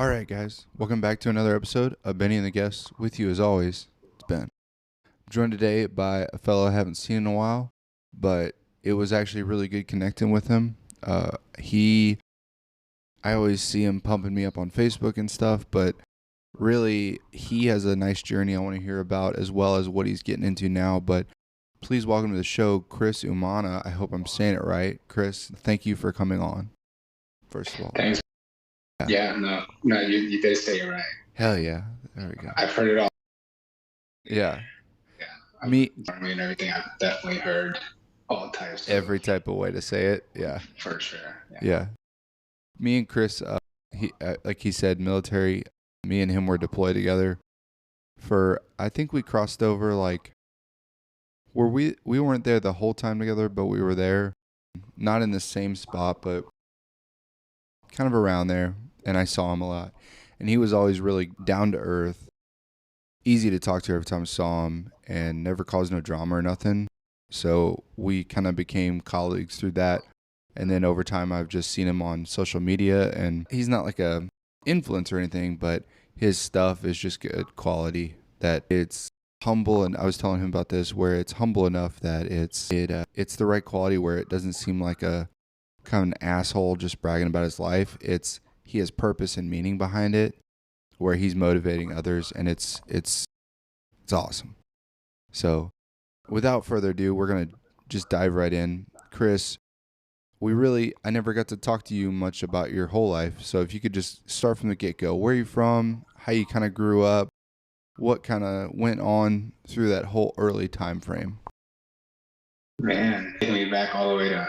All right, guys. Welcome back to another episode of Benny and the Guests. With you, as always, it's Ben. I'm joined today by a fellow I haven't seen in a while, but it was actually really good connecting with him. I always see him pumping me up on Facebook and stuff, but really, he has a nice journey I want to hear about, as well as what he's getting into now. But please welcome to the show, Chris Umana. I hope I'm saying it right. Chris, thank you for coming on, first of all. Thanks. Yeah, no, you did say it right. Hell yeah. There we go. I've heard it all. Yeah. I mean, everything. I've definitely heard all types. Every type of way to say it. Yeah. For sure. Yeah. Me and Chris, like he said, military, me and him were deployed together I think we crossed over we weren't there the whole time together, but we were there, not in the same spot, but kind of around there. And I saw him a lot. And he was always really down to earth, easy to talk to every time I saw him, and never caused no drama or nothing. So we kind of became colleagues through that. And then over time, I've just seen him on social media, and he's not like a influencer or anything, but his stuff is just good quality, that it's humble. And I was telling him about this, where it's humble enough that it's the right quality, where it doesn't seem like a kind of an asshole just bragging about his life. He has purpose and meaning behind it, where he's motivating others, and it's awesome. So without further ado, we're going to just dive right in. Chris, I never got to talk to you much about your whole life. So if you could just start from the get-go, where are you from, how you kind of grew up, what kind of went on through that whole early time frame? Man, taking me back all the way to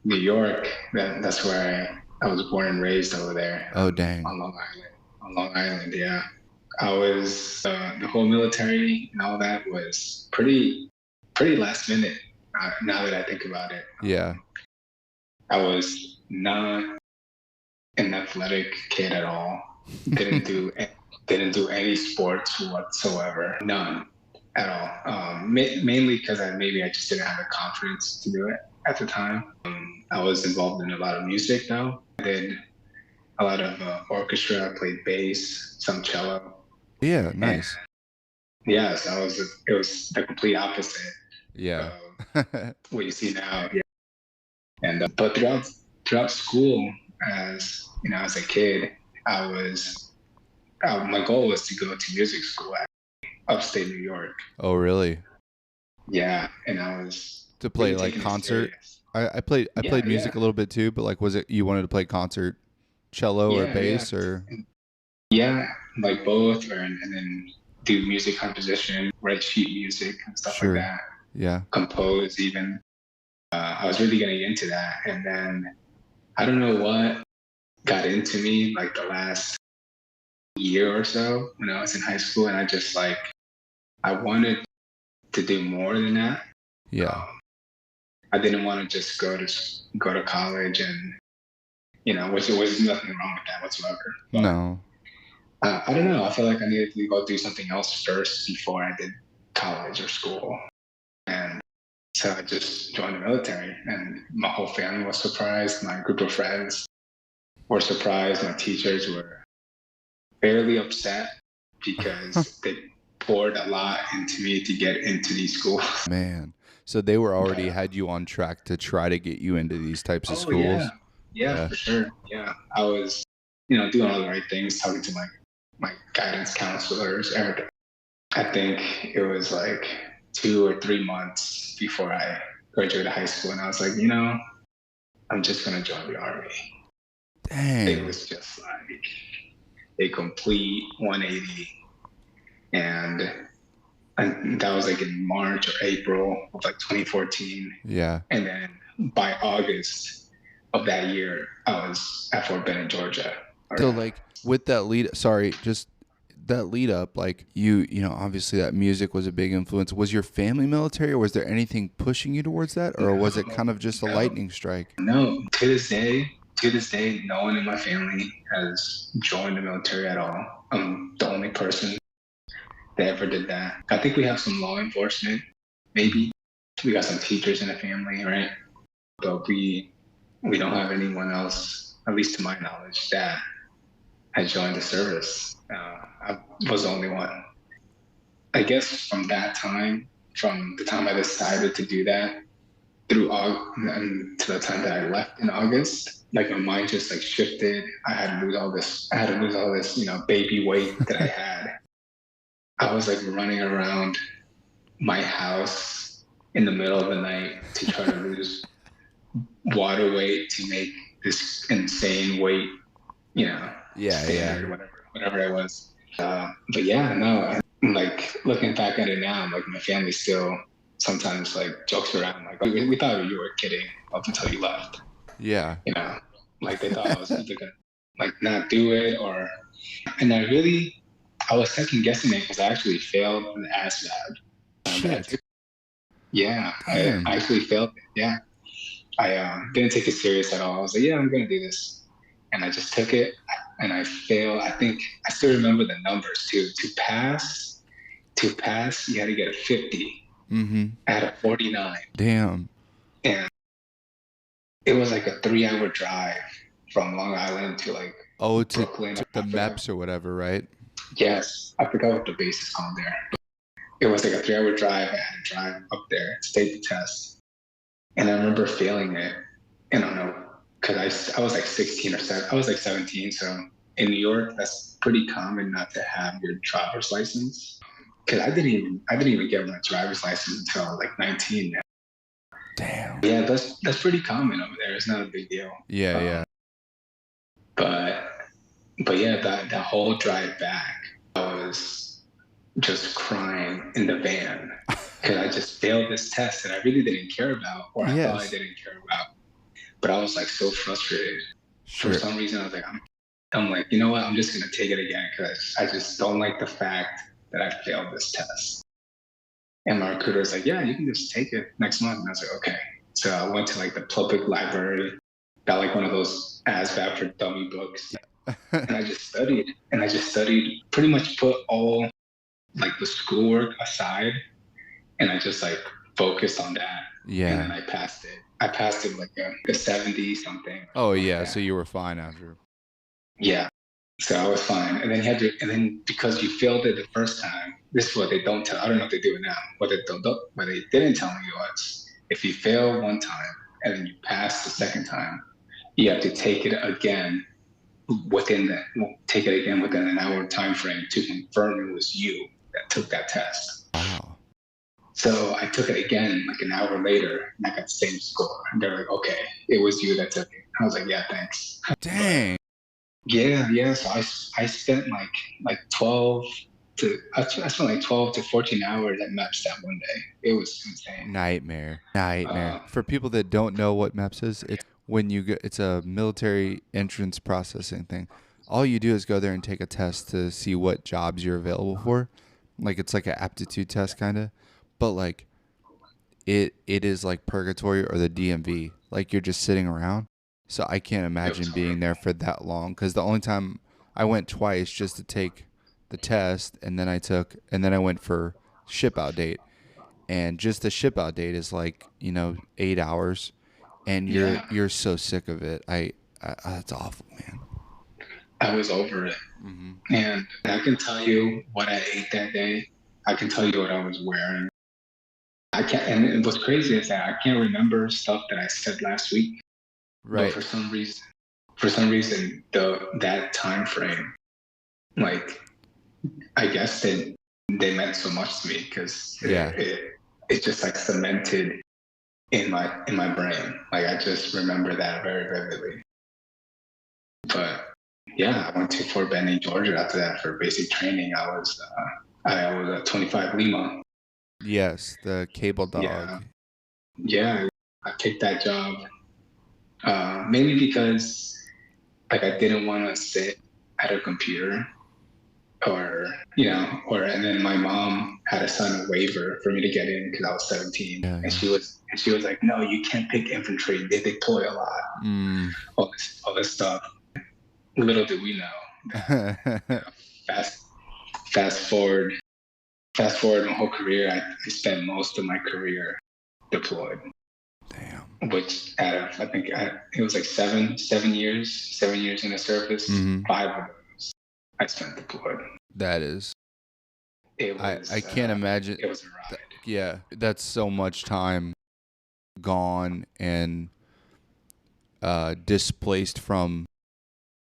New York. That's where I was born and raised over there. Oh, dang. On Long Island, yeah. I was, the whole military and all that was pretty last minute, now that I think about it. Yeah. I was not an athletic kid at all. Didn't do any sports whatsoever. None at all. Mainly because I just didn't have the confidence to do it at the time. I was involved in a lot of music though. I did a lot of orchestra. I played bass, some cello. Yeah, nice. Yeah, so it was the complete opposite. Yeah. What you see now. Yeah. And but throughout school, as a kid, my goal was to go to music school at upstate New York. Oh, really? Yeah, and I was to play really like concert. I played music a little bit too, but like, was it you wanted to play concert, cello or bass or? Yeah, like both, and then do music composition, write sheet music and stuff like that. Yeah. Compose even. I was really getting into that, and then I don't know what got into me like the last year or so when I was in high school, and I wanted to do more than that. Yeah. I didn't want to just go to college and which there was nothing wrong with that whatsoever. But, no. I don't know. I feel like I needed to go do something else first before I did college or school. And so I just joined the military, and my whole family was surprised. My group of friends were surprised. My teachers were fairly upset because they poured a lot into me to get into these schools. Man. So they were already had you on track to try to get you into these types of schools? Yeah, for sure. Yeah. I was, doing all the right things, talking to my guidance counselors, everything. I think it was like 2 or 3 months before I graduated high school, and I was like, I'm just going to join the Army. Dang. It was just like a complete 180. And that was like in March or April of like 2014. Yeah. And then by August of that year, I was at Fort Benning, Georgia. So like with that lead up, like you obviously that music was a big influence. Was your family military, or was there anything pushing you towar's that, or was it kind of just a lightning strike? No, to this day, no one in my family has joined the military at all. I'm the only person that ever did that. I think we have some law enforcement, maybe. We got some teachers in the family, right? But we don't have anyone else, at least to my knowledge, that I joined the service. I was the only one. I guess from that time, from the time I decided to do that through August and to the time that I left in August, like my mind just like shifted. I had to lose all this. I had to lose all this, baby weight that I had. I was like running around my house in the middle of the night to try to lose water weight to make this insane weight, standard, whatever it was. But yeah, no, like looking back at it now, like my family still sometimes like jokes around, like we thought you were kidding up until you left. Yeah. Like they thought I was either gonna like not do it and I was second guessing it because I actually failed the ASVAB. Shit. Yeah, Damn. I actually failed it. Yeah. I didn't take it serious at all. I was like, yeah, I'm gonna do this, and I just took it, and I failed. I think I still remember the numbers too. To pass, you had to get a 50. Mm-hmm. I had a 49. Damn. And it was like a 3-hour drive from Long Island to like Brooklyn. To the MEPS or whatever, right? Yes, I forgot what the base is called there. It was like a 3-hour drive. I had to drive up there to take the test. And I remember failing it. I don't know, because I was like 16 or 7. I was like 17. So in New York, that's pretty common not to have your driver's license. Because I didn't even get my driver's license until I was like 19. Damn. Yeah, that's pretty common over there. It's not a big deal. Yeah. But yeah, that whole drive back, I was just crying in the van because I just failed this test that I really didn't care about, or I thought I didn't care about. But I was like so frustrated. Sure. For some reason, I was like, I'm like, you know what? I'm just gonna take it again because I just don't like the fact that I failed this test. And my recruiter was like, yeah, you can just take it next month. And I was like, okay. So I went to like the public library, got like one of those ASVAB for dummy books. And I just studied, pretty much put all like the schoolwork aside. And I just like focused on that. Yeah. And then I passed it. I passed it like a 70 something. Oh yeah. So you were fine after. Yeah. So I was fine. And then because you failed it the first time, this is what they don't tell. I don't know if they do it now. What they didn't tell me was if you fail one time and then you pass the second time, you have to take it again within an hour time frame to confirm it was you that took that test. Wow. So I took it again like an hour later and I got the same score. And they're like, okay, it was you that took it. I was like, yeah, thanks. Dang. Yeah. So I spent like 12 to 14 hours at MEPS that one day. It was insane. Nightmare. For people that don't know what MEPS is, it's when it's a military entrance processing thing. All you do is go there and take a test to see what jobs you're available for. Like it's like an aptitude test kind of, but like it is like purgatory or the DMV. Like you're just sitting around. So I can't imagine being there for that long because the only time I went twice just to take the test and then I went for ship out date, and just the ship out date is like 8 hours, and you're so sick of it. That's awful, man. I was over it. Mm-hmm. And I can tell you what I ate that day. I can tell you what I was wearing. I can't. And what's crazy is that I can't remember stuff that I said last week. Right. But for some reason, that time frame, like, I guess they meant so much to me because it just like cemented in my brain. Like I just remember that very vividly. But yeah, I went to Fort Benning, Georgia after that for basic training. I was a 25 Lima. Yes, the cable dog. Yeah, I picked that job mainly because like I didn't want to sit at a computer and then my mom had to sign a waiver for me to get in because I was 17. Yeah. And she was like, no, you can't pick infantry. They deploy a lot. All this stuff. Little did we know. Fast forward my whole career, I spent most of my career deployed. Damn. Which I think it was like 7 years in the service. Mm-hmm. 5 of those I spent deployed. That is, It was. I can't imagine. It was a ride. Yeah, that's so much time gone and displaced from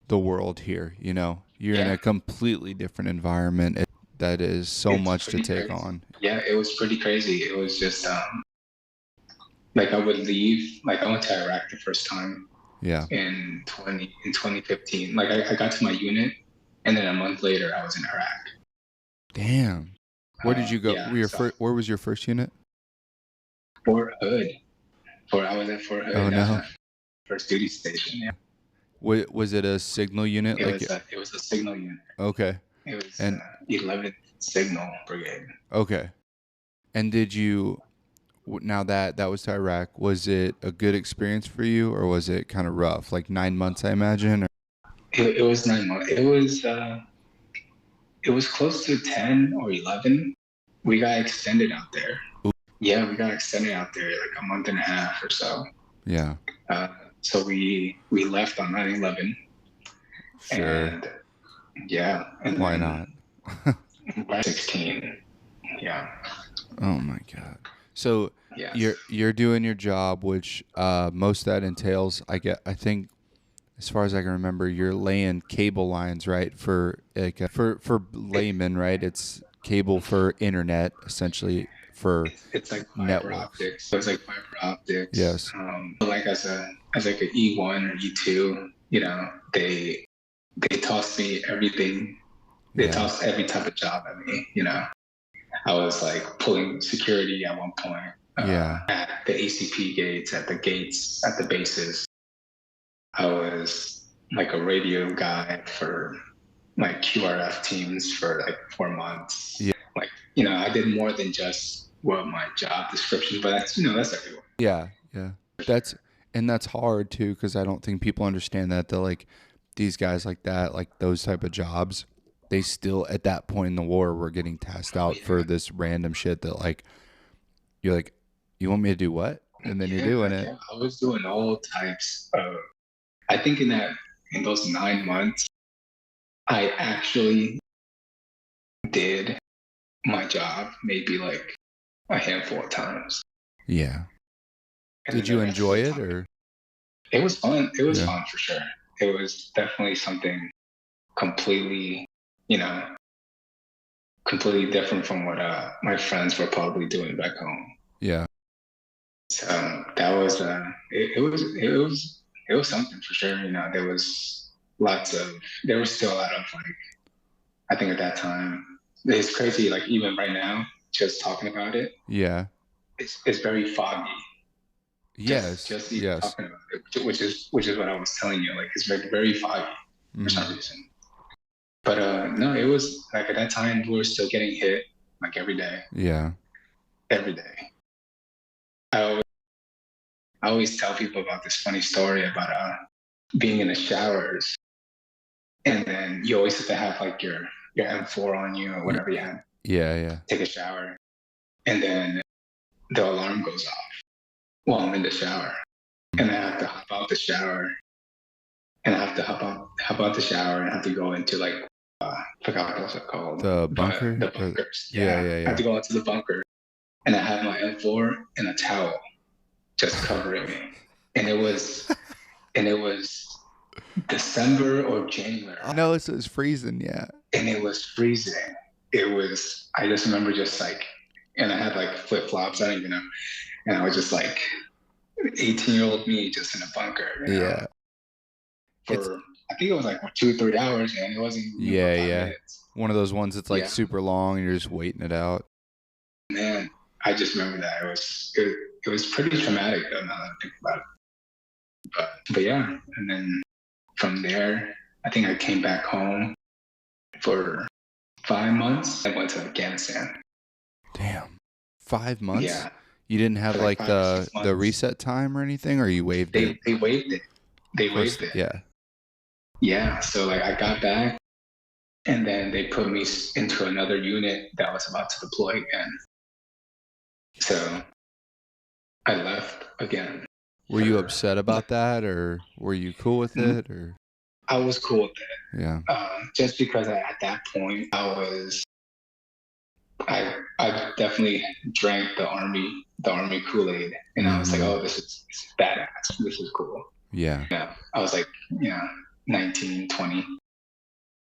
the world here. You know, you're in a completely different environment. That is so It's much to take crazy. on. Yeah, it was pretty crazy. It was just like I would leave. Like I went to Iraq the first time. Yeah. In 2015. Like I got to my unit, and then a month later I was in Iraq. Damn. Where did you go? Yeah, Where was your first unit? Fort Hood. I was at Fort Hood. Oh no. First duty station. Yeah. Was it a signal unit? It was a signal unit. Okay. It was 11th Signal Brigade. Okay. And did you? Now that was to Iraq, was it a good experience for you, or was it kind of rough? Like 9 months, I imagine. Or? It was 9 months. It was close to 10 or 11. We got extended out there. Ooh. Yeah, we got extended out there like a month and a half or so. Yeah. So we left on 9/11. Sure. And yeah. And why not? by 16. Yeah. Oh my God. So yes. you're doing your job, which most of that entails. I think, as far as I can remember, you're laying cable lines, right? For like for laymen, right? It's cable for internet, essentially, for it's like fiber networks. optics. So it's like fiber optics. Yes. Like as like an E1 or E2, you know, they toss me everything. They toss every type of job at me. You know, I was like pulling security at one point. At the ACP gates, at the bases. I was like a radio guy for like QRF teams for like 4 months. Yeah. Like, you know, I did more than just what my job description, but that's everywhere. Yeah. Yeah. That's hard too, because I don't think people understand that like these guys like that, like those type of jobs, they still at that point in the war were getting tasked out for this random shit that like you're like, you want me to do what? And then you're doing it. Yeah, I was doing all types of. I think in those 9 months, I actually did my job maybe like a handful of times. Yeah. Did you enjoy it, or? It was fun. It was fun for sure. It was definitely something completely, you know, completely different from what my friends were probably doing back home. Yeah. So that was it was something for sure. You know, there was still a lot of like, I think at that time, it's crazy. Like even right now, just talking about it. Yeah. It's very foggy. Yes. Just even talking about it, which is what I was telling you. Like it's very, very foggy for some reason. But no, it was like at that time we were still getting hit like every day. Yeah. Every day. I always tell people about this funny story about being in the showers, and then you always have to have like your M4 on you or whatever you have. Yeah. Take a shower, and then the alarm goes off while I'm in the shower, and I have to hop out the shower, and I have to hop out the shower and have to go into like I forgot what's it called. The bunker. The bunkers. Yeah. I have to go into the bunker, and I have my M4 and a towel just covering me, and it was December or January. No, it was freezing. Yeah. And it was freezing. I just remember just like, and I had like flip flops. I don't even know. And I was just like 18-year-old me just in a bunker. You know? For I think it was like 2 or 3 hours, and it wasn't. Yeah. Minutes. One of those ones that's like super long, and you're just waiting it out. Man, I just remember that it was pretty traumatic though, now that I think about it. But yeah, and then from there, I think I came back home for 5 months. I went to Afghanistan. Damn, 5 months? Yeah. You didn't have like the reset time or anything, or you waived it? They waived it. They waived it. Yeah. Yeah. So like I got back, and then they put me into another unit that was about to deploy again. So I left again. Were you upset about that, or were you cool with it, or? I was cool with it. Yeah. Just because at that point I definitely drank the army Kool-Aid, and I was like, Mm-hmm. oh, this is badass. This is cool. Yeah. Yeah, I was like, 19, 20.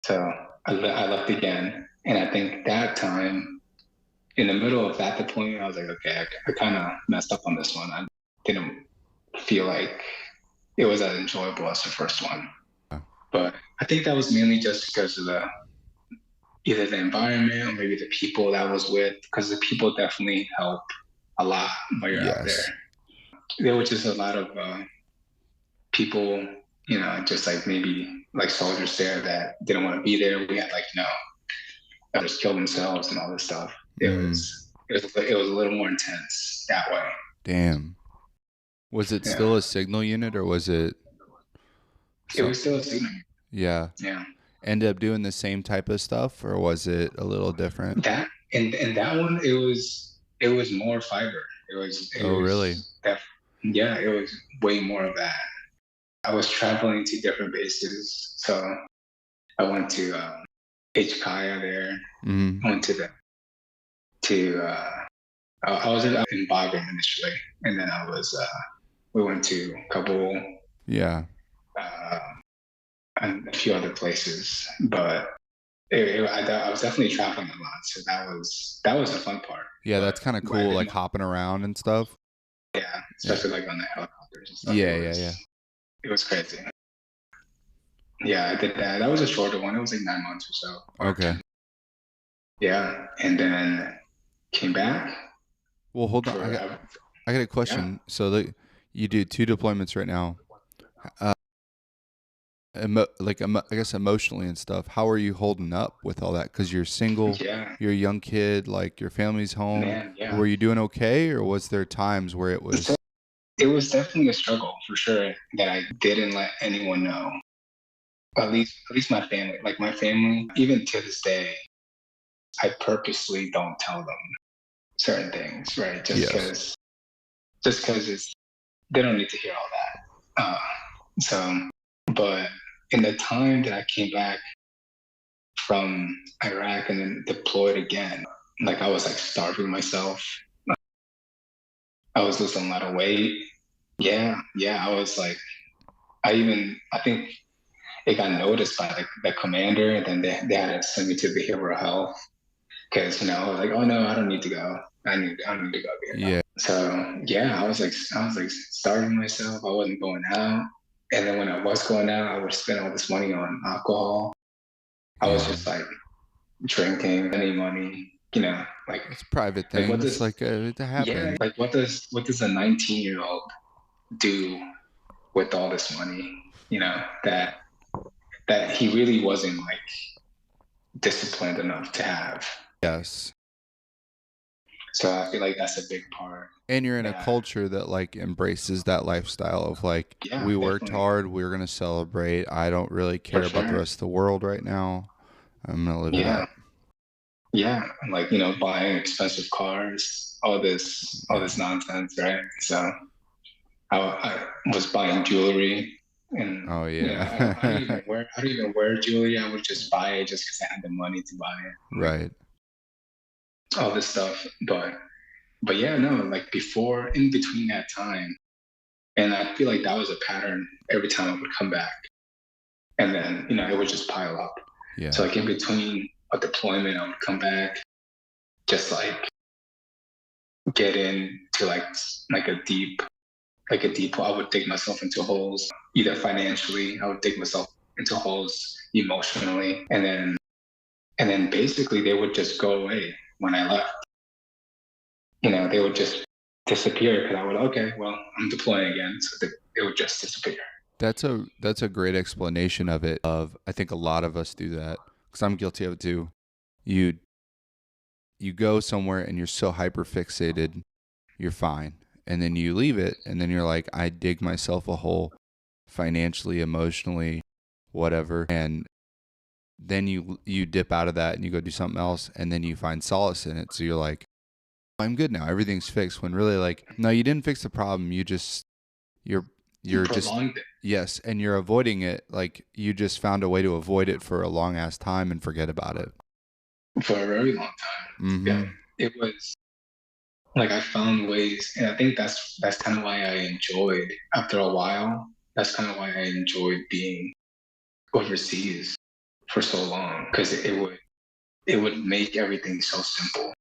So I left again, and I think that time, in the middle of that deployment, I was like, okay, I kind of messed up on this one. I didn't feel like it was as enjoyable as the first one. Yeah. But I think that was mainly just because of either the environment or maybe the people that I was with, because the people definitely help a lot while you're out there. Yes. There was just a lot of people, just like maybe like soldiers there that didn't want to be there. We had like, just kill themselves and all this stuff. It Mm-hmm. was it was a little more intense that way. Damn. Was it still Yeah, a signal unit or was it it some? was still a student. Yeah. Yeah, Ended up doing the same type of stuff or was it a little different? that and that one it was more fiber. It Oh, really? was that yeah, it was way more of that. I was traveling to different bases, so I went to HKaya there. Mm-hmm. I went I was in Bagram initially, and then we went to Kabul, Yeah. uh, and a few other places. But I was definitely traveling a lot, so that was the fun part. Yeah, But that's kind of what I cool, did like not, hopping around and stuff. yeah, Yeah. especially like on the helicopters and stuff, Yeah, yeah, yeah. it was crazy. Yeah, I did that. That was a shorter one. It was like 9 months or so, or Okay. 10. Yeah, and then came back Well, hold on. for I got a yeah. question. So you do 2 deployments right now. Uh, I guess emotionally and stuff. How are you holding up with all that? Because you're single, Yeah, you're a young kid, like your family's home. man, yeah. Were you doing okay, or was there times where it So was? it was definitely a struggle for sure that I didn't let anyone know. At least my family. Like my family, even to this day, I purposely don't tell them certain things, right? Yes. Just because they don't need to hear all that. So, but in the time that I came back from Iraq and then deployed again, like I was like starving myself. I was losing a lot of weight. Yeah, yeah. I was like, I think it got noticed by like the commander, and then they had to send me to behavioral health because I was like, oh no, I don't need to go. I don't need to go there. Yeah. So yeah, I was like starving myself. I wasn't going out, and then when I was going out, I would spend all this money on alcohol. I was Yeah. just like drinking, any money, like It's private like what things. does Like it yeah, happens. like what does a 19-year-old do with all this money? That he really wasn't like disciplined enough to have. Yes. So I feel like that's a big part. And you're in a That culture that like embraces that lifestyle of like yeah, we worked definitely hard, we're gonna celebrate. I don't really for care about the sure. rest of the world right now. I'm gonna live it Yeah, up. yeah, like buying expensive cars, all this Yeah. nonsense, right? So I was buying jewelry, and Oh I don't yeah. even wear jewelry. I would just buy it just because I had the money to buy it, like Right. all this stuff. But yeah, no, like before, in between that time, and I feel like that was a pattern every time I would come back, and then it would just pile up. So Yeah. like in between a deployment, I would come back, just like get into like a deep hole. I would dig myself into holes, either financially, I would dig myself into holes emotionally, and then basically they would just go away when I left. They would just disappear because I would, okay, well, I'm deploying again, so it would just disappear. That's a great explanation of it. Of I think a lot of us do that because I'm guilty of it too. You you go somewhere and you're so hyper fixated, you're fine, and then you leave it, and then you're like, I dig myself a hole, financially, emotionally, whatever, and then you dip out of that and you go do something else, and then you find solace in it. So you're like, I'm good now, everything's fixed. When really like, no, you didn't fix the problem. You're you're just prolonged it yes, and you're avoiding it. Like you just found a way to avoid it for a long ass time and forget about it. for a very long time. Yeah, Mm-hmm. it was like I found ways, and I think that's kind of why I enjoyed after a while. That's kind of why I enjoyed being overseas for so long because it would make everything so simple.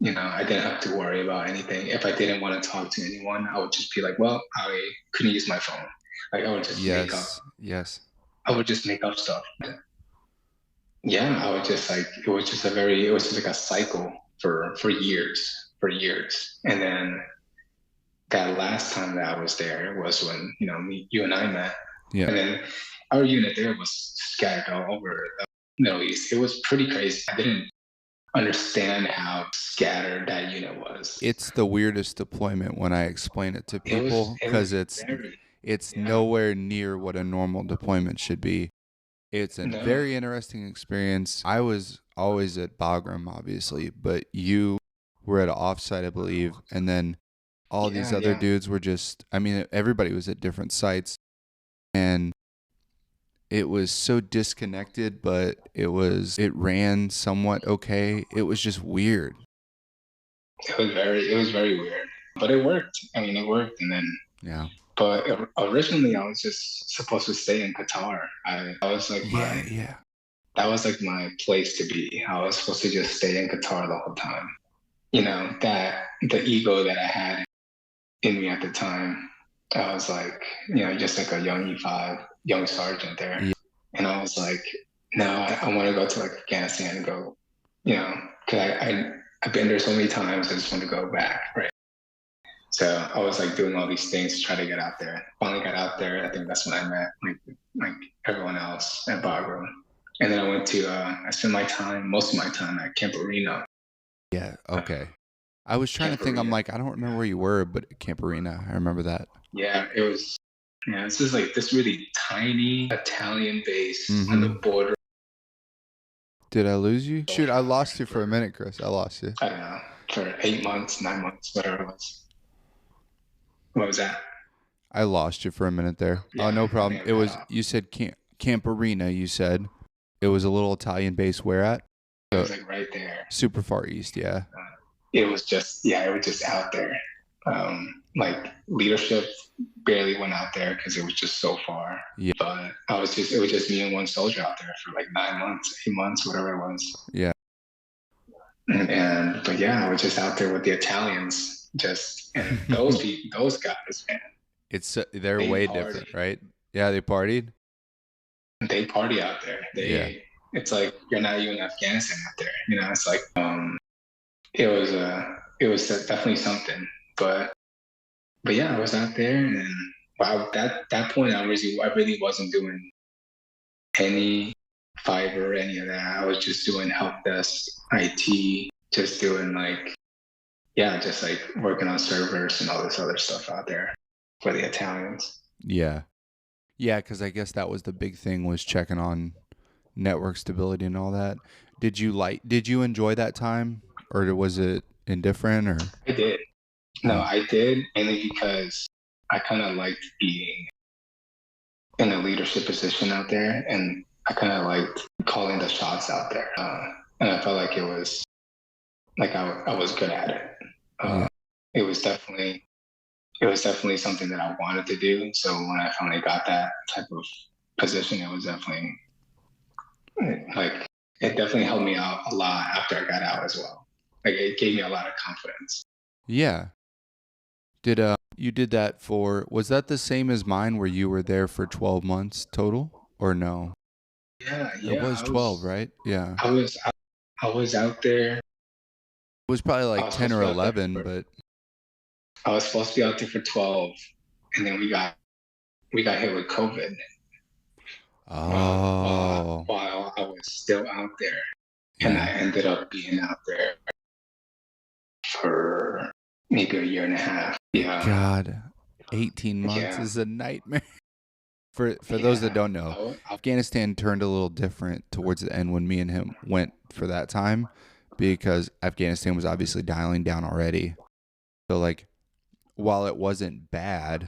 I didn't have to worry about anything. If I didn't want to talk to anyone, I would just be like, well, I couldn't use my phone. Like I would just make up. Yes. Yes. I would just make up stuff. Yeah, I would just like it was just like a cycle for years, and then that last time that I was there was when you and I met, Yeah. and then our unit there was scattered all over the Middle East. It was pretty crazy. I didn't understand how scattered that unit was. It's the weirdest deployment when I explain it to It was people it because was it's very it's yeah nowhere near what a normal deployment should be. It's a no very interesting experience. I was always at Bagram, obviously, but you were at an offsite, I believe, and then all these yeah other yeah dudes were just. I mean, everybody was at different sites, and it was so disconnected, but it ran somewhat okay. It was just weird. it was very weird, but it worked. I mean, it worked, and then Yeah. but originally I was just supposed to stay in Qatar. I was like Yeah. my Yeah. that was like my place to be. I was supposed to just stay in Qatar the whole time. That the ego that I had in me at the time, I was like, just like a young E5, young sergeant there. Yeah. And I was like, no, I want to go to like Afghanistan and go, because I've been there so many times. I just want to go back, right? So I was like doing all these things to try to get out there. Finally got out there. I think that's when I met like everyone else at Bagram. And then I spent most of my time at Camp Arena. Yeah. Okay. I was trying to Camp think. I'm Arena. like, I don't remember where you were, but Camp Arena. I remember that. Yeah, it was. Yeah, this is like this really tiny Italian base on the Mm-hmm. border. Did I lose you? So Shoot, I far lost you for a for minute, Chris. I lost you. I don't know for 8 months, 9 months, whatever it was. What was that? I lost you for a minute there. Oh, Yeah, no I may problem. have It cut was off. you said Camp Arena. You said it was a little Italian base. Where at? It So was like right there. super far east. Yeah. It was just out there. Like leadership barely went out there because it was just so far. Yeah. But it was just me and one soldier out there for like 9 months, 8 months, whatever it was. Yeah. But yeah, I was just out there with the Italians, and those people, those guys, man, It's they're they way party, different, right? Yeah, they partied. they party out there. Yeah. It's like you're not even in Afghanistan out there. It's like it was definitely something. But yeah, I was out there, and wow, that point, I really wasn't doing any fiber, any of that. I was just doing help desk, IT, just doing like, yeah, just like working on servers and all this other stuff out there for the Italians. Yeah. Yeah, because I guess that was the big thing was checking on network stability and all that. Did you enjoy that time or was it indifferent or I did. No, yeah. I did mainly because I kind of liked being in a leadership position out there, and I kind of liked calling the shots out there. And I felt like it was like I was good at it. Yeah. It was definitely something that I wanted to do. So when I finally got that type of position, it was definitely like it definitely helped me out a lot after I got out as well. Like it gave me a lot of confidence. Yeah. Did you did that was that the same as mine where you were there for 12 months total or no? Yeah, It yeah. was 12, right? Yeah. I was out there. It was probably I like was 10 supposed to or be out there 11, for but I was supposed to be out there for 12, and then we got hit with COVID oh. while I was still out there, and I Yeah. ended up being out there for maybe a year and a half. Yeah, God, 18 months yeah, is a nightmare. For those that yeah. don't know, Afghanistan turned a little different towards the end when me and him went for that time because Afghanistan was obviously dialing down already. So like while it wasn't bad,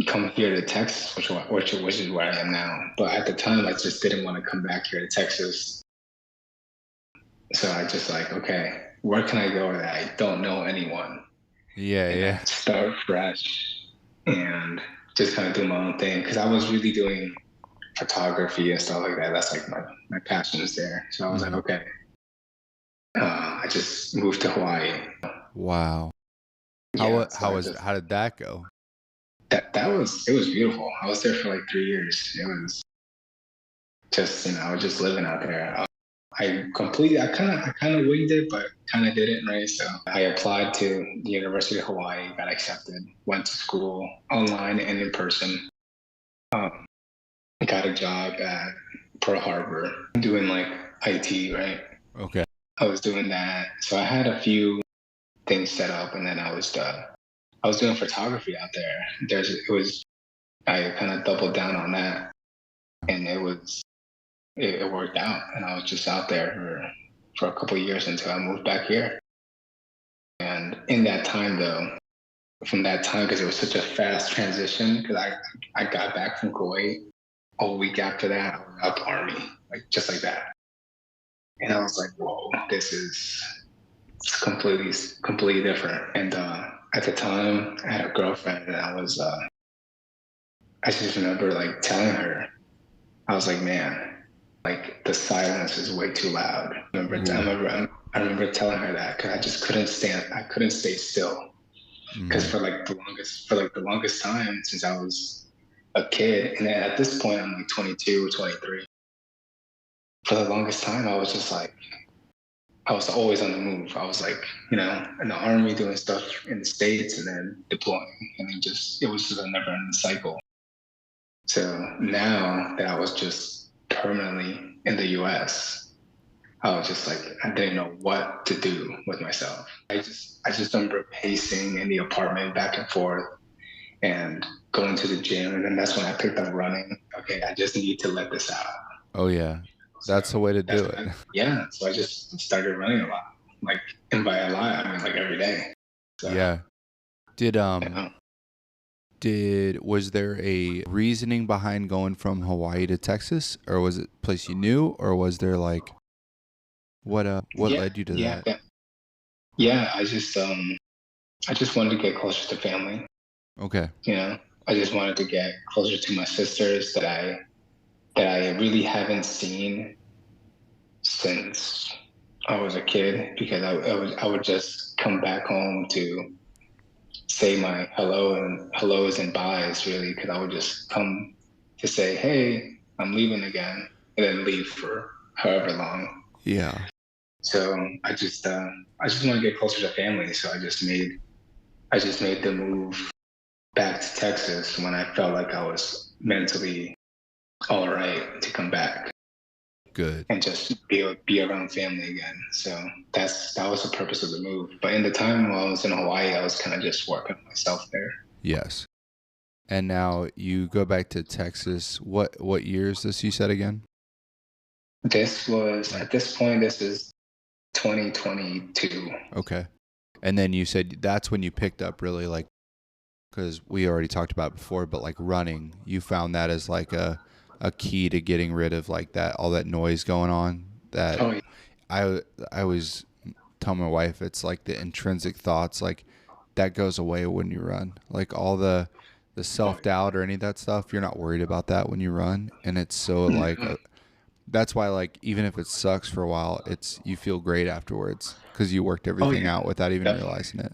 come here to Texas, which is where I am now. But at the time, I just didn't want to come back here to Texas. So I just like, okay, where can I go that I don't know anyone? Yeah, And I yeah. start fresh and just kind of do my own thing. Because I was really doing photography and stuff like that. That's like my passion is there. So I was like, Mhm. okay. I just moved to Hawaii. Wow. Yeah, so I just How did that go? that was it was beautiful. I was there for like 3 years. It was just I was just living out there. I kind of winged it, but kind of didn't, right? So I applied to the University of Hawaii, got accepted, went to school online and in person. Um, got a job at Pearl Harbor doing like IT, right? Okay. I was doing that, so I had a few things set up, and then I was doing photography out there. I kind of doubled down on that, and it worked out, and I was just out there for a couple of years until I moved back here. And in that time, though, from that time, because it was such a fast transition, because I got back from Kuwait a week after that, I was out the army, like just like that, and I was like, whoa, this is completely different. And at the time, I had a girlfriend, and I just remember like telling her, I was like, man, like the silence is way too loud. Ooh. I remember telling her that because I just couldn't stand. I couldn't stay still because Mhm. for like the longest time since I was a kid, and then at this point I'm like 22, 23. For the longest time, I was just like I was always on the move. I was like, in the army doing stuff in the States and then deploying, and it was just a never-ending cycle. So now that I was just permanently in the US, I was just like, I didn't know what to do with myself. I just remember pacing in the apartment back and forth and going to the gym. And then that's when I picked up running. Okay, I just need to let this out. Oh yeah. So That's the way to do it. yeah. So I just started running a lot. Like, and by a lot, I mean like every day. So, Yeah. Did yeah. was there a reasoning behind going from Hawaii to Texas, or was it a place you knew, or was there like what Yeah. led you to Yeah. that? Yeah. I just wanted to get closer to family. Okay. You know, I just wanted to get closer to my sisters that I really haven't seen since I was a kid because I would just come back home to say my hellos and byes really because I would just come to say, hey, I'm leaving again, and then leave for however long. Yeah. So I just want to get closer to family. So I just made the move back to Texas when I felt like I was mentally all right to come back Good. and just be around family again. So that was the purpose of the move. But in the time while I was in Hawaii, I was kind of just working on myself there. Yes. And now you go back to Texas. What year is this you said again? This was Like at this point. This is 2022. okay. And then you said that's when you picked up really like because we already talked about it before, but like running, you found that as like a key to getting rid of like that all that noise going on. That Oh I was telling my wife it's like the intrinsic thoughts like that goes away when you run. Like all the oh, self doubt or any of that stuff, you're not worried about that when you run, and it's so like mhm. that's why like even if it sucks for a while, it's you feel great afterwards because you worked Oh everything yeah, out without even definitely. realizing it.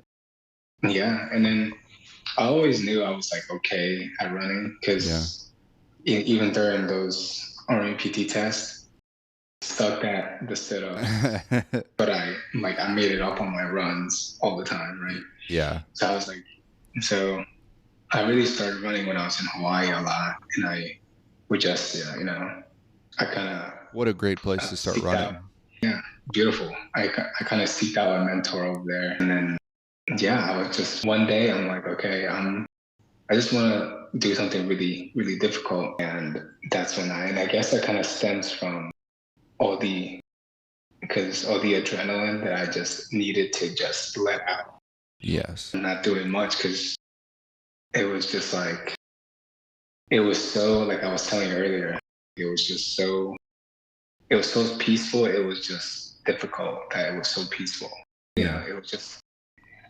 Yeah, and then I always knew I was like okay at running Yeah. because even during those RMPT tests, sucked at the sit-ups, but I made it up on my runs all the time, right? Yeah. So I was like, so I really started running when I was in Hawaii a lot, and I would just, I kind What a great place of to start seeked out, running. yeah, beautiful. I kind of seeked out a mentor over there, and then yeah, I was just one day I'm like, okay, I just want to do something really, really difficult, and that's and I guess that kind of stems from all the because all the adrenaline that I just needed to just let out. Yes. I'm not doing much because it was just like it was so, like I was telling you earlier, it was just so, it was so peaceful. It was just difficult that it was so peaceful. You know, Yeah. it was just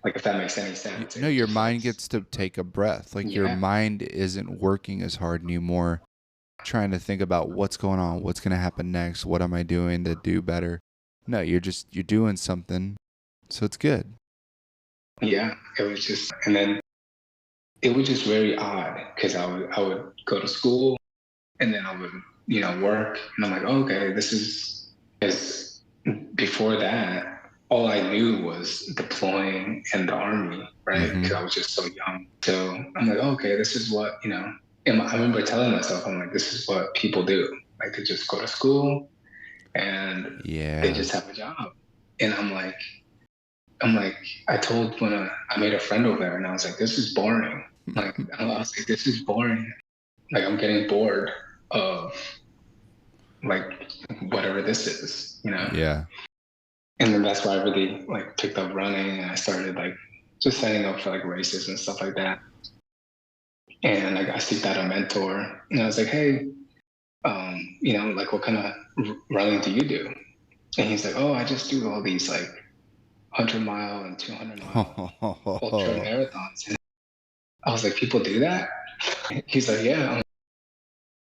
like, if that makes any sense, it No, was your just like, mind gets to take a breath. Like your yeah, mind isn't working as hard anymore, trying to think about what's going on, what's going to happen next, what am I doing to do better. No, you're doing something, so it's good. yeah, it was just, and then it was just very odd because I would go to school and then I would, work, and I'm like, oh, okay, this is, because before that, all I knew was deploying and the army, right? Mm-hmm. Because I was just so young. So I'm like, oh, okay, this is what, and I remember telling myself, I'm like, this is what people do. Like, they just go to school and they Yeah. just have a job. And I'm like, I told when I made a friend over there, and I was like, this is boring. Like, I was like, this is boring. Like, I'm getting bored of, like, whatever this is. Yeah. And then that's why I really like picked up running, and I started like just signing up for like races and stuff like that. And like, I seeked out a mentor, and I was like, hey, like, what kind of running do you do? And he's like, oh, I just do all these like 100-mile and 200-mile ultra marathons. And I was like, people do that? He's like, yeah. I'm like,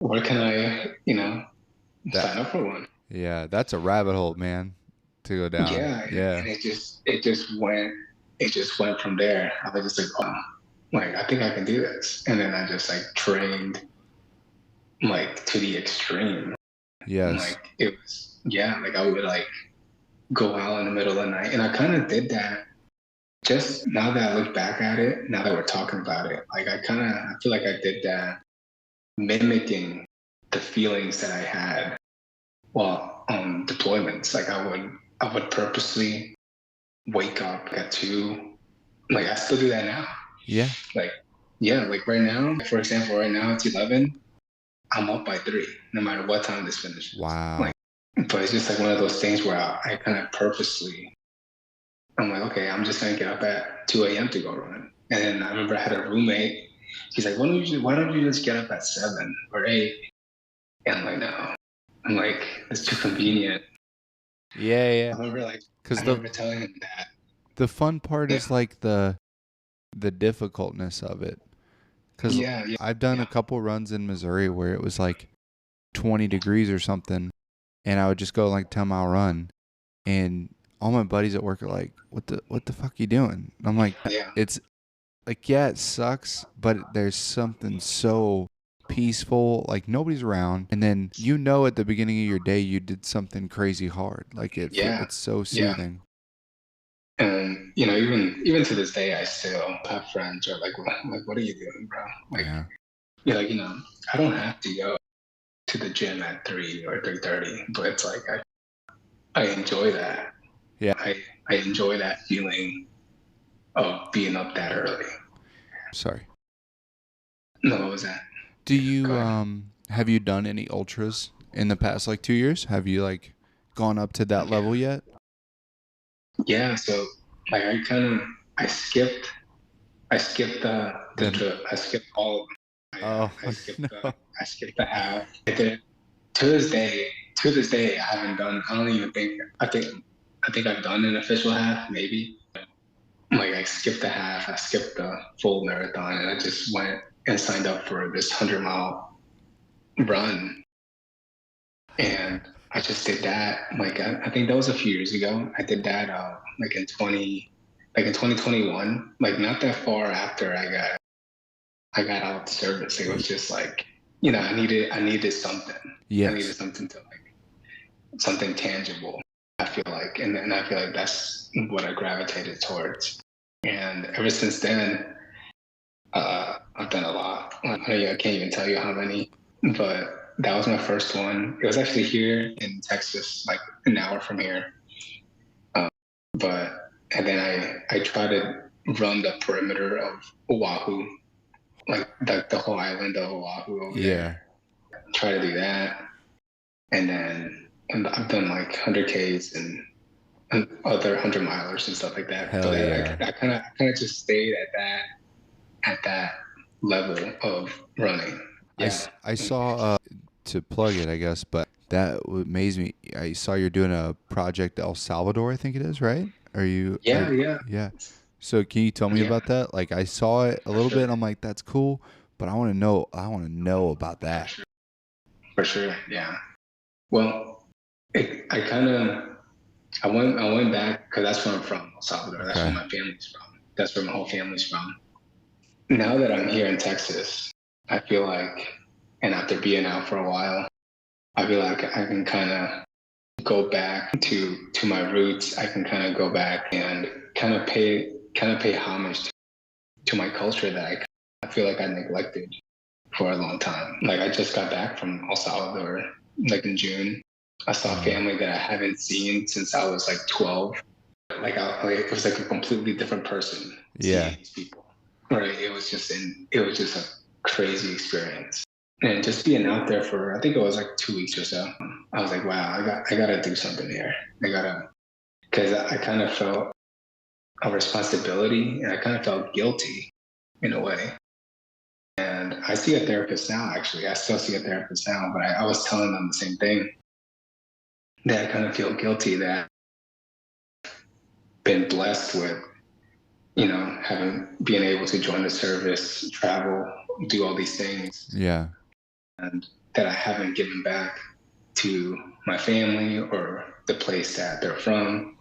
where can I, that sign up for one? yeah, that's a rabbit hole, man, to go down. Yeah, Yeah. and it just went from there. I was just like, oh, like, I think I can do this. And then I just like trained like to the extreme. And Yes. like, it was, yeah, like, I would like go out in the middle of the night, and I kind of did that. Just now that I look back at it, now that we're talking about it, like, I feel like I did that mimicking the feelings that I had while on deployments. Like, I would purposely wake up at 2. Like, I still do that now. Yeah. Like, yeah, like right now, for example, right now it's 11. I'm up by 3, no matter what time this finishes. Wow. Like, but it's just like one of those things where I kind of purposely, I'm like, okay, I'm just gonna get up at 2 a.m. to go run. And then I remember I had a roommate. He's like, why don't you just get up at 7 or 8? And I'm like, no. I'm like, it's too convenient. Yeah, yeah. I Cuz remember telling him that. the fun part Yeah, is like the difficultness of it. Cuz yeah, yeah, I've done a yeah, couple runs in Missouri where it was like 20 degrees or something, and I would just go like 10-mile run, and all my buddies at work are like, what the fuck you doing? And I'm like, yeah, it's like, yeah, it sucks, but there's something so peaceful, like nobody's around, and then at the beginning of your day you did something crazy hard. Like yeah, it's so yeah. soothing. And even to this day, I still have friends who are like, what are you doing, bro? Like, Yeah. yeah, like, I don't have to go to the gym at 3 or 3:30, but it's like, I enjoy that. Yeah. I enjoy that feeling of being up that early. Sorry. No, what was that? Do Go you ahead. have you done any ultras in the past like 2 years? Have you like gone up to that Yeah, level yet? yeah. So like, I skipped Then I skipped all of them. oh I skipped no. I skipped the half. I did. To this day, I haven't done. I don't even think. I think I've done an official half, maybe. Like, I skipped the half. I skipped the full marathon, and I just went and signed up for this 100-mile run, and I just did that. Like, I think that was a few years ago. I did that like in 2021. Like, not that far after I got out of service. It was just like, I needed something. I needed Yes. something to like something tangible. I feel like, and I feel like that's what I gravitated towards. And ever since then, I've done a lot. I can't even tell you how many, but that was my first one. It was actually here in Texas, like an hour from here. But and then I tried to run the perimeter of Oahu, like the whole island of Oahu over there. Yeah. Try to do that, and I've done like 100Ks and other 100-milers and stuff like that. But Hell yeah. I kind of just stayed at that level of running. Yeah. I saw to plug it, I guess, but that amazed me. I saw you're doing a project El Salvador, I think it is, right? Yeah, yeah, Yeah. So can you tell me yeah, about that? Like I saw it a for little bit sure, and I'm like, that's cool, but I want to know about for that. sure, for sure. Yeah. Well, I kind of I went back because that's where I'm from, El Salvador. That's where Okay. my family's from. That's where my whole family's from. Now that I'm here in Texas, I feel like, and after being out for a while, I feel like I can kind of go back to my roots. I can kind of go back and kind of pay homage to my culture that I feel like I neglected for a long time. Like I just got back from El Salvador like in June. I saw family that I haven't seen since I was like 12. Like it was like a completely different person Yeah. seeing these people. Right. It was just a crazy experience. And just being out there for I think it was like 2 weeks or so. I was like, wow, I gotta do something here. I gotta because I kind of felt a responsibility and I kind of felt guilty in a way. And I see a therapist now, actually. I still see a therapist now, but I was telling them the same thing that I kind of feel guilty that I've been blessed with, having being able to join the service, travel, do all these things, Yeah. and that I haven't given back to my family or the place that they're from.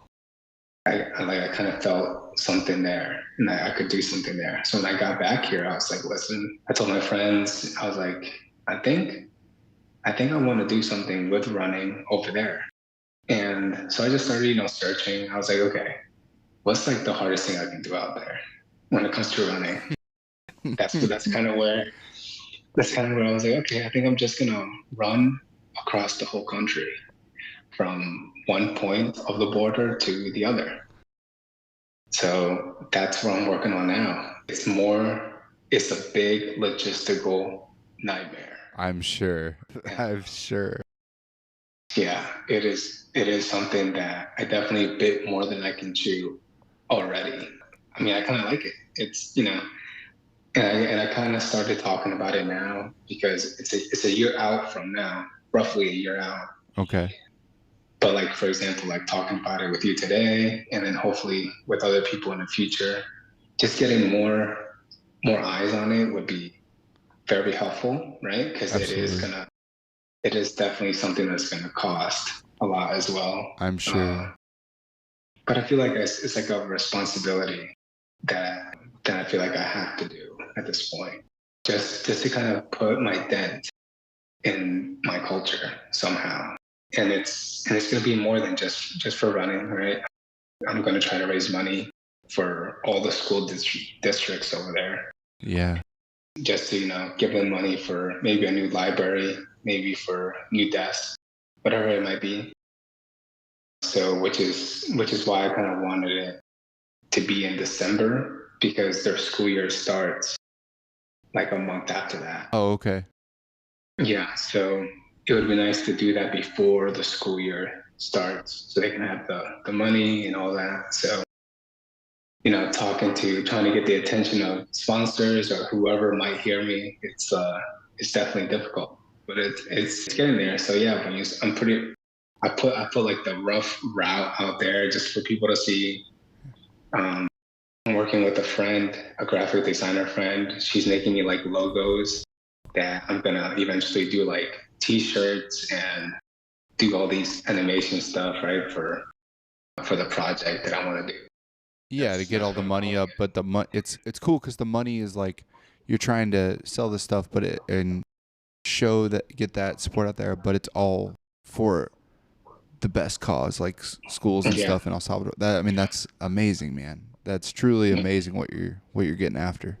I kind of felt something there and that I could do something there. So when I got back here, I was like, listen, I told my friends, I was like, I think I want to do something with running over there. And so I just started, searching. I was like, okay, what's like the hardest thing I can do out there when it comes to running? That's kind of where I was like, okay, I think I'm just gonna run across the whole country from one point of the border to the other. So that's what I'm working on now. It's a big logistical nightmare. I'm sure. Yeah. I'm sure. Yeah, it is something that I definitely bit more than I can chew already. I mean, I kind of like it. And I kind of started talking about it now because it's a year out from now, roughly a year out. Okay. But like for example, like talking about it with you today, and then hopefully with other people in the future, just getting more eyes on it would be very helpful, right? Because Absolutely. it is definitely something that's gonna cost a lot as well. I'm sure. But I feel like it's like a responsibility that I feel like I have to do at this point, just to kind of put my dent in my culture somehow. And it's gonna be more than just for running, right? I'm gonna try to raise money for all the school districts over there, Yeah. just to give them money for maybe a new library, maybe for new desks, whatever it might be. So which is why I kind of wanted it to be in December because their school year starts like a month after that. Oh, okay. Yeah, so it would be nice to do that before the school year starts so they can have the money and all that. So, trying to get the attention of sponsors or whoever might hear me, it's definitely difficult, but it's getting there. So yeah, I put like the rough route out there just for people to see. Um, I'm working with a friend, a graphic designer friend. She's making me like logos that I'm gonna eventually do like t-shirts and do all these animation stuff, right? For the project that I want to do. Yeah, to get all That's the what I'm money calling up, it. but it's cool because the money is like you're trying to sell the stuff, but and show that get that support out there, but it's all for the best cause, like schools and Yeah. stuff in El Salvador. That I mean, that's amazing, man. That's truly amazing what you're getting after.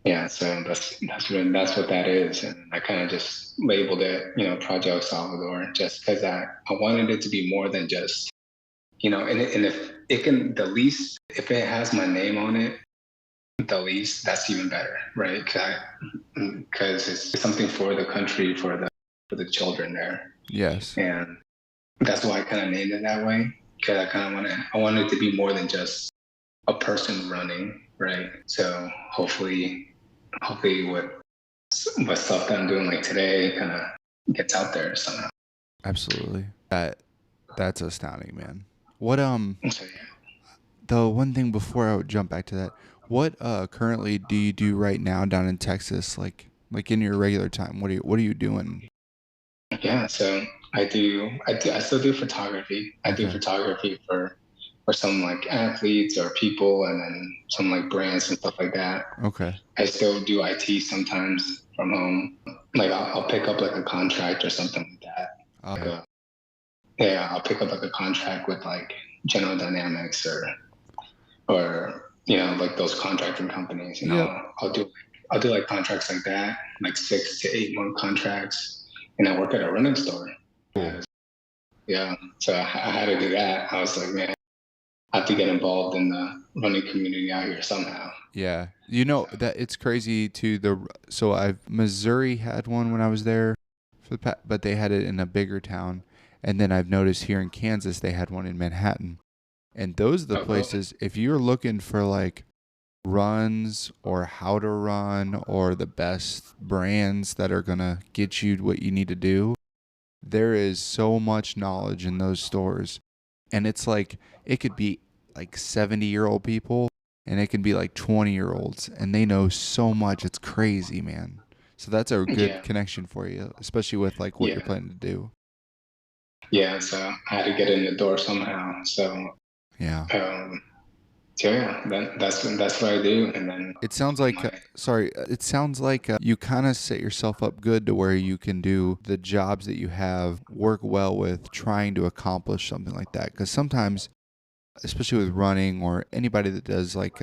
Yeah, so that's what that is, and I kind of just labeled it, Project Salvador, just because I wanted it to be more than just, and if it can, the least, if it has my name on it, the least, that's even better, right? Because it's something for the country, for the children there, Yes. and that's why I kind of named it that way, because I want it to be more than just a person running, right? So hopefully with but stuff that I'm doing like today kind of gets out there somehow. Absolutely. That's astounding, man. What So yeah. the one thing before I would jump back to that, what currently do you do right now down in Texas, like in your regular time? What are you doing? Yeah, so I still do photography. I do Okay. photography for some like athletes or people, and then some like brands and stuff like that. Okay. I still do IT sometimes from home. Like I'll pick up like a contract or something like that. Like Okay. a, yeah, I'll pick up like a contract with like General Dynamics or like those contracting companies. Yep. I'll do like contracts like that, like 6 to 8 month contracts, and I work at a running store. Cool. Yeah, so I had to do that. I was like, man, I have to get involved in the running community out here somehow. Yeah. You know that it's crazy to so I've Missouri had one when I was there but they had it in a bigger town, and then I've noticed here in Kansas they had one in Manhattan. And those are the Oh, cool. places if you're looking for like runs or how to run or the best brands that are going to get you what you need to do, there is so much knowledge in those stores. And it's like, it could be like 70-year-old people and it can be like 20-year-olds and they know so much. It's crazy, man. So that's a good Yeah, connection for you, especially with like what you're yeah, planning to do. yeah. So I had to get in the door somehow. Yeah. Um, so yeah, that's what I do. And then It sounds like, my it sounds like you kind of set yourself up good to where you can do the jobs that you have, work well with trying to accomplish something like that. Because sometimes, especially with running or anybody that does like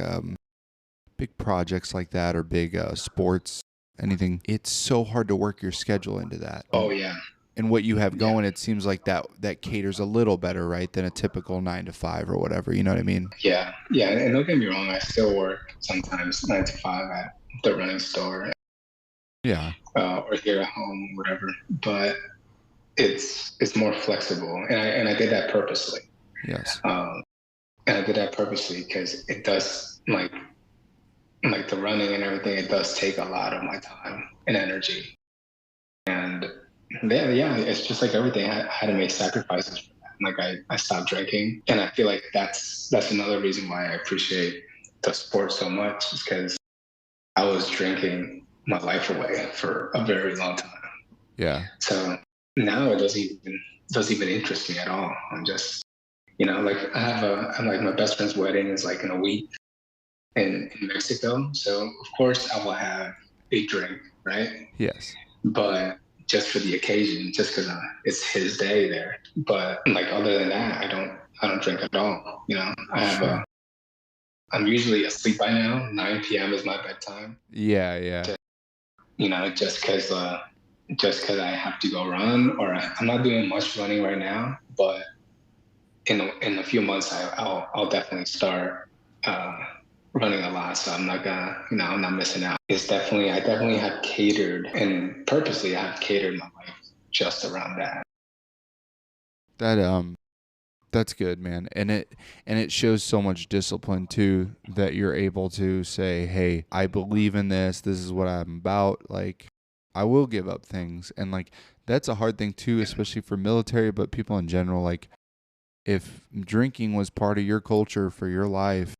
big projects like that or big sports, anything, it's so hard to work your schedule into that. oh yeah, And what you have yeah, going, it seems like that caters a little better, right, than a typical 9 to 5 or whatever. You know what I mean? yeah. And don't get me wrong, I still work sometimes 9 to 5 at the running store Yeah. or here at home, whatever. But it's more flexible, and I did that purposely. Yes. Um, and I did that purposely because it does like the running and everything. It does take a lot of my time and energy, and yeah, it's just like everything. I had to make sacrifices for that. Like I stopped drinking, and I feel like that's another reason why I appreciate the sport so much, is because I was drinking my life away for a very long time. Yeah. So now it doesn't even interest me at all. I'm just like I'm like my best friend's wedding is like in a week in Mexico. So of course I will have a drink, right? Yes. But just for the occasion, just because it's his day there. But like other than that, I don't drink at all. Sure. I'm usually asleep by now. 9 p.m. is my bedtime. Yeah, yeah. Just because I have to go run, or I'm not doing much running right now, but in a few months I'll definitely start uh, running a lot. So I'm not missing out. I definitely have catered, and purposely I have catered my life just around that. That that's good, man. And it shows so much discipline too that you're able to say, "Hey, I believe in this. This is what I'm about." Like I will give up things. And like that's a hard thing too, especially for military, but people in general. Like if drinking was part of your culture for your life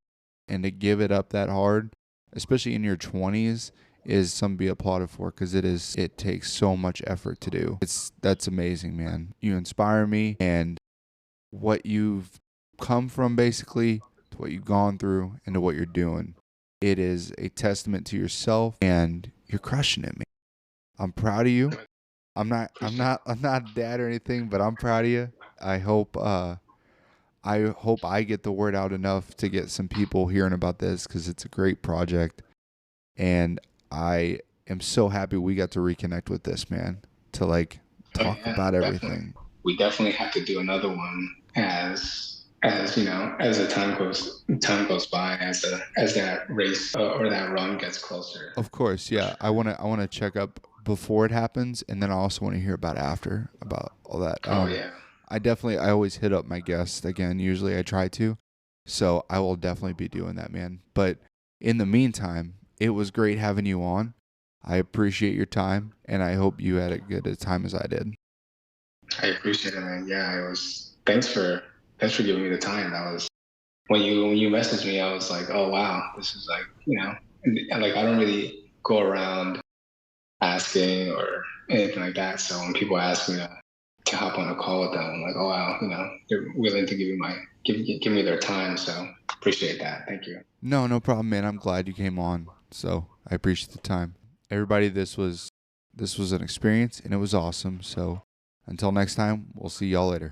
and to give it up that hard, especially in your 20s, is something to be applauded for because it takes so much effort to do. That's amazing, man. You inspire me, and what you've come from basically to what you've gone through and to what you're doing. It is a testament to yourself and you're crushing it, man. I'm proud of you. I'm not a dad or anything, but I'm proud of you. I hope I get the word out enough to get some people hearing about this cuz it's a great project, and I am so happy we got to reconnect with this, man, to like Oh talk yeah, about definitely. everything. We definitely have to do another one as as the time goes by, as that race or that run gets closer. Of course, For yeah. sure. I want to check up before it happens, and then I also want to hear about after about all that. Oh yeah. I always hit up my guests again. Usually I try to, so I will definitely be doing that, man. But in the meantime, it was great having you on. I appreciate your time, and I hope you had as good a time as I did. I appreciate it, man. Yeah, it was. Thanks for giving me the time. That was when you messaged me. I was like, oh wow, this is like and like I don't really go around asking or anything like that. So when people ask me to hop on a call with them, I'm like, oh wow, they're willing to give me their time. So appreciate that. Thank you. No problem, man. I'm glad you came on. So I appreciate the time. Everybody, this was an experience, and it was awesome. So until next time, we'll see y'all later.